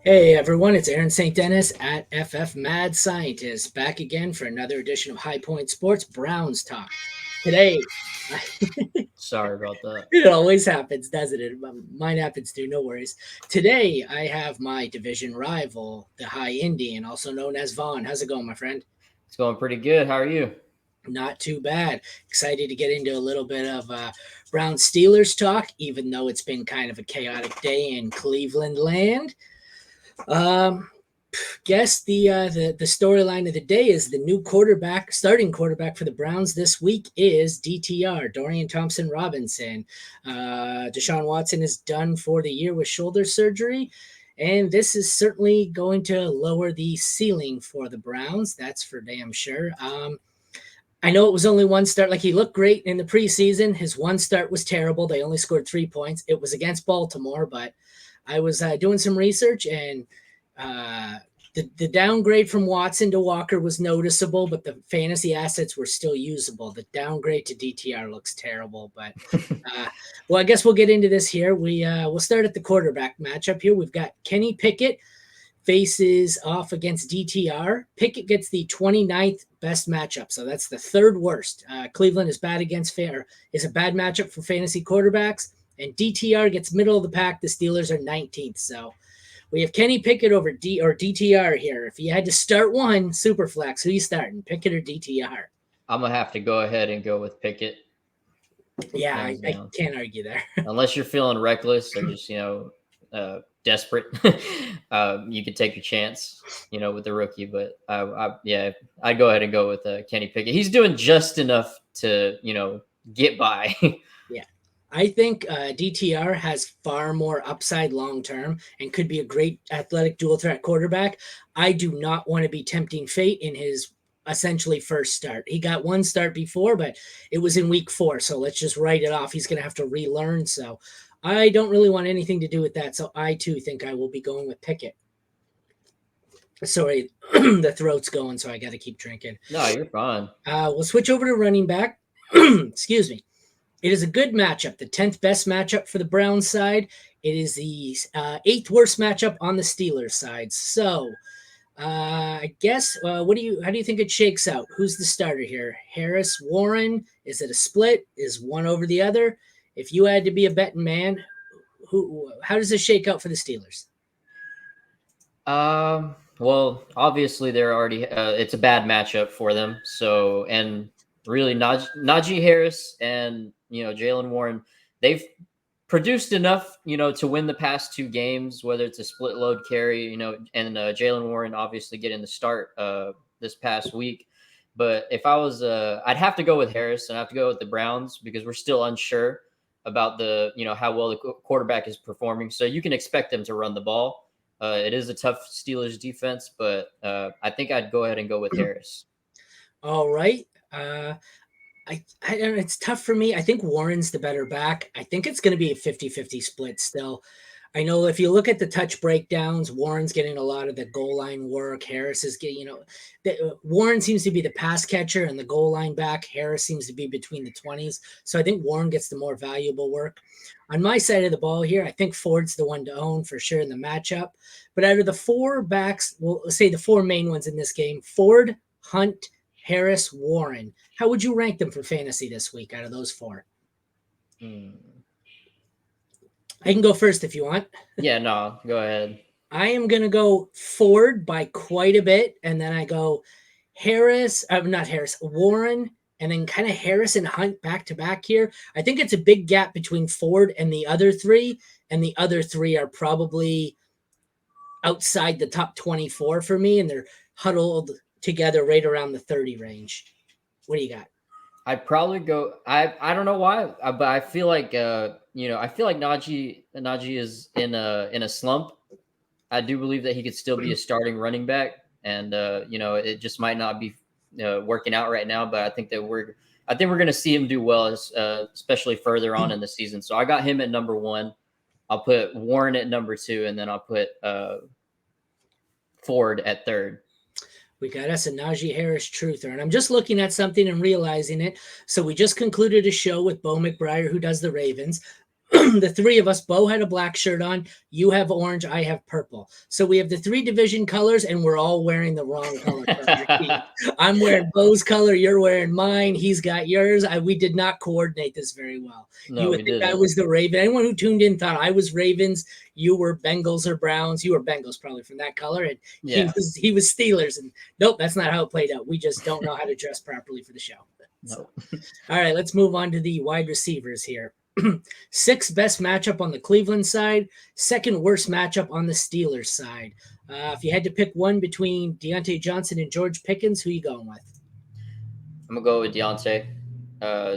Hey everyone, it's Aaron St. Dennis at FF Mad Scientist, back again for another edition of High Point Sports Browns Talk. Today, Sorry about that. it always happens, doesn't it? Mine happens too, no worries. Today, I have my division rival, the High Indian, also known as Vaughn. How's it going, my friend? It's going pretty good. How are you? Not too bad. Excited to get into a little bit of Brown Steelers talk, even though it's been kind of a chaotic day in Cleveland land. Um, Guess the storyline of the day is the new starting quarterback for the Browns this week is DTR, Dorian Thompson Robinson. Deshaun Watson is done for the year with shoulder surgery, and this is certainly going to lower the ceiling for the Browns. That's for damn sure. I know it was only one start. Like, he looked great in the preseason. His one start was terrible. They only scored 3 points. It was against Baltimore, but I was doing some research, and uh, the downgrade from Watson to Walker was noticeable, but the fantasy assets were still usable. The downgrade to DTR looks terrible, but well, I guess we'll get into this here. We'll start at the quarterback matchup here. We've got Kenny Pickett faces off against DTR. Pickett gets the 29th best matchup, so that's the third worst. Cleveland is bad against is a bad matchup for fantasy quarterbacks, and DTR gets middle of the pack. The Steelers are 19th, so we have Kenny Pickett over DTR here. If you had to start one super flex, who you starting, Pickett or DTR? I'm gonna have to go ahead and go with Pickett. Yeah, Hands I down. can't argue there. Unless you're feeling reckless or just desperate, you could take your chance, with the rookie. But I'd go ahead and go with Kenny Pickett. He's doing just enough to get by. Yeah. I think DTR has far more upside long term and could be a great athletic dual threat quarterback. I do not want to be tempting fate in his essentially first start. He got one start before, but it was in week 4. So let's just write it off. He's going to have to relearn. So I don't really want anything to do with that. So I too think I will be going with Pickett. Sorry, the throat's going, so I got to keep drinking. No, you're fine. We'll switch over to running back. Excuse me. It is a good matchup, the 10th best matchup for the Browns side. It is the 8th worst matchup on the Steelers side. So I guess how do you think it shakes out? Who's the starter here? Harris, Warren? Is it a split? Is one over the other? If you had to be a betting man, how does this shake out for the Steelers? Well, obviously they're already. It's a bad matchup for them. So, and really, Najee Harris and Jalen Warren, they've produced enough, to win the past 2 games. Whether it's a split load carry, and Jalen Warren obviously getting the start this past week. But if I was, I'd have to go with Harris, and I have to go with the Browns because we're still unsure about how well the quarterback is performing. So you can expect them to run the ball. It is a tough Steelers defense, but I think I'd go ahead and go with Harris. All right. I don't know, it's tough for me. I think Warren's the better back. I think it's going to be a 50-50 split still. I know if you look at the touch breakdowns, Warren's getting a lot of the goal line work. Harris is getting, Warren seems to be the pass catcher and the goal line back. Harris seems to be between the 20s. So I think Warren gets the more valuable work. On my side of the ball here, I think Ford's the one to own for sure in the matchup. But out of the 4 backs, well, let's say the 4 main ones in this game, Ford, Hunt, Harris, Warren. How would you rank them for fantasy this week out of those 4? I can go first if you want. Yeah, no, go ahead. I am going to go Ford by quite a bit. And then I go Warren, and then kind of Harris and Hunt back to back here. I think it's a big gap between Ford and the other 3. And the other 3 are probably outside the top 24 for me. And they're huddled together right around the 30 range. What do you got? I'd probably go. I don't know why, but I feel like I feel like Najee is in a slump. I do believe that he could still be a starting running back, and it just might not be working out right now. But I think we're going to see him do well, especially further on in the season. So I got him at number 1. I'll put Warren at number 2, and then I'll put Ford at 3rd. We got us a Najee Harris truther. And I'm just looking at something and realizing it. So we just concluded a show with Bo McBriar, who does the Ravens. The three of us, Bo had a black shirt on, you have orange, I have purple. So we have the three division colors, and we're all wearing the wrong color for our team. I'm wearing Bo's color, you're wearing mine, he's got yours. We did not coordinate this very well. No, You we would think didn't. I was the Raven. Anyone who tuned in thought I was Ravens. You were Bengals or Browns. You were Bengals probably from that color, and Yeah. he was Steelers. And nope, that's not how it played out. We just don't know how to dress properly for the show. So, all right, let's move on to the wide receivers here. Sixth best matchup on the Cleveland side, second worst matchup on the Steelers side. If you had to pick one between Deontay Johnson and George Pickens, who are you going with? I'm gonna go with Deontay,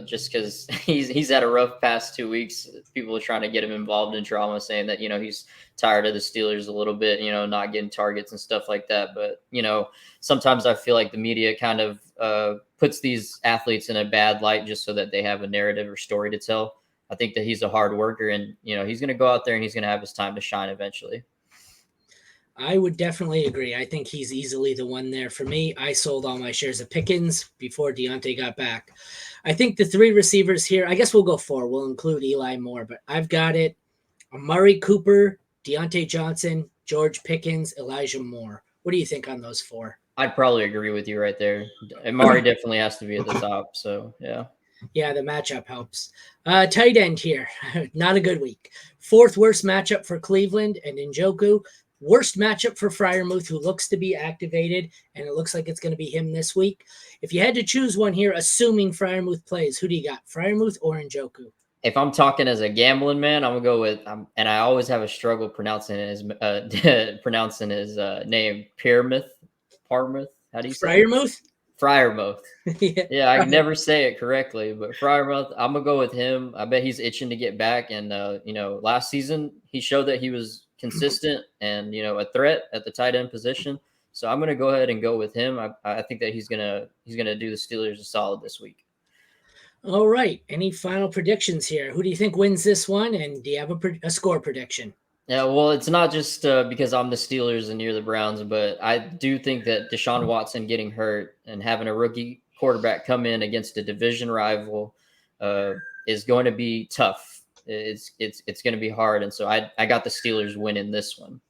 just because he's had a rough past 2 weeks. People are trying to get him involved in drama, saying that he's tired of the Steelers a little bit, not getting targets and stuff like that. But sometimes I feel like the media kind of puts these athletes in a bad light just so that they have a narrative or story to tell. I think that he's a hard worker, and he's going to go out there and he's going to have his time to shine eventually. I would definitely agree. I think he's easily the one there for me. I sold all my shares of Pickens before Deontay got back. I think the three receivers here, I guess we'll go four. We'll include Eli Moore, but I've got it. Amari Cooper, Deontay Johnson, George Pickens, Elijah Moore. What do you think on those four? I'd probably agree with you right there. Amari definitely has to be at the top. So, yeah. Yeah, the matchup helps. Tight end here. Not a good week. Fourth worst matchup for Cleveland and Njoku. Worst matchup for Freiermuth, who looks to be activated, and it looks like it's going to be him this week. If you had to choose one here, assuming Freiermuth plays, who do you got, Freiermuth or Njoku? If I'm talking as a gambling man, I'm gonna go with, and I always have a struggle pronouncing his name, Parmuth. How do you say Freiermuth? Freiermuth. Yeah, Yeah, I can never say it correctly, but Freiermuth, I'm gonna go with him. I bet he's itching to get back, and last season he showed that he was consistent and a threat at the tight end position. So I'm gonna go ahead and go with him. I think that he's gonna do the Steelers a solid this week. All right. Any final predictions here? Who do you think wins this one? And do you have a score prediction? Yeah, well, it's not just because I'm the Steelers and you're the Browns, but I do think that Deshaun Watson getting hurt and having a rookie quarterback come in against a division rival is going to be tough. It's going to be hard, and so I got the Steelers winning this one.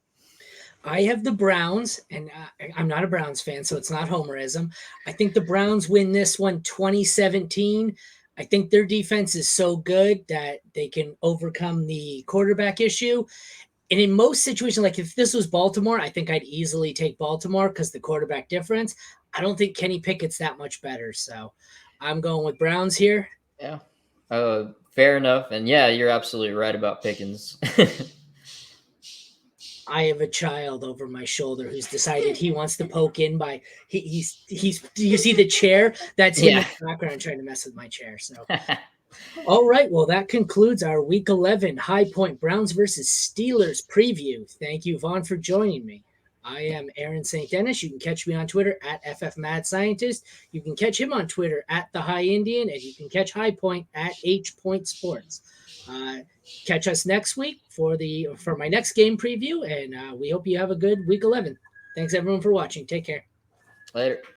I have the Browns, and I'm not a Browns fan, so it's not homerism. I think the Browns win this one 2017. I think their defense is so good that they can overcome the quarterback issue. And in most situations, like if this was Baltimore, I think I'd easily take Baltimore because the quarterback difference. I don't think Kenny Pickett's that much better. So I'm going with Browns here. Yeah. Fair enough. And yeah, you're absolutely right about Pickens. I have a child over my shoulder who's decided he wants to poke in by he's do you see the chair? That's him in the background trying to mess with my chair. So all right, well, that concludes our Week 11 High Point Browns versus Steelers preview. Thank you, Vaughn, for joining me. I am Aaron St. Dennis. You can catch me on Twitter at FFMadScientist. You can catch him on Twitter at The High Indian, and you can catch High Point at H Point Sports. Catch us next week for my next game preview, and we hope you have a good Week 11. Thanks, everyone, for watching. Take care. Later.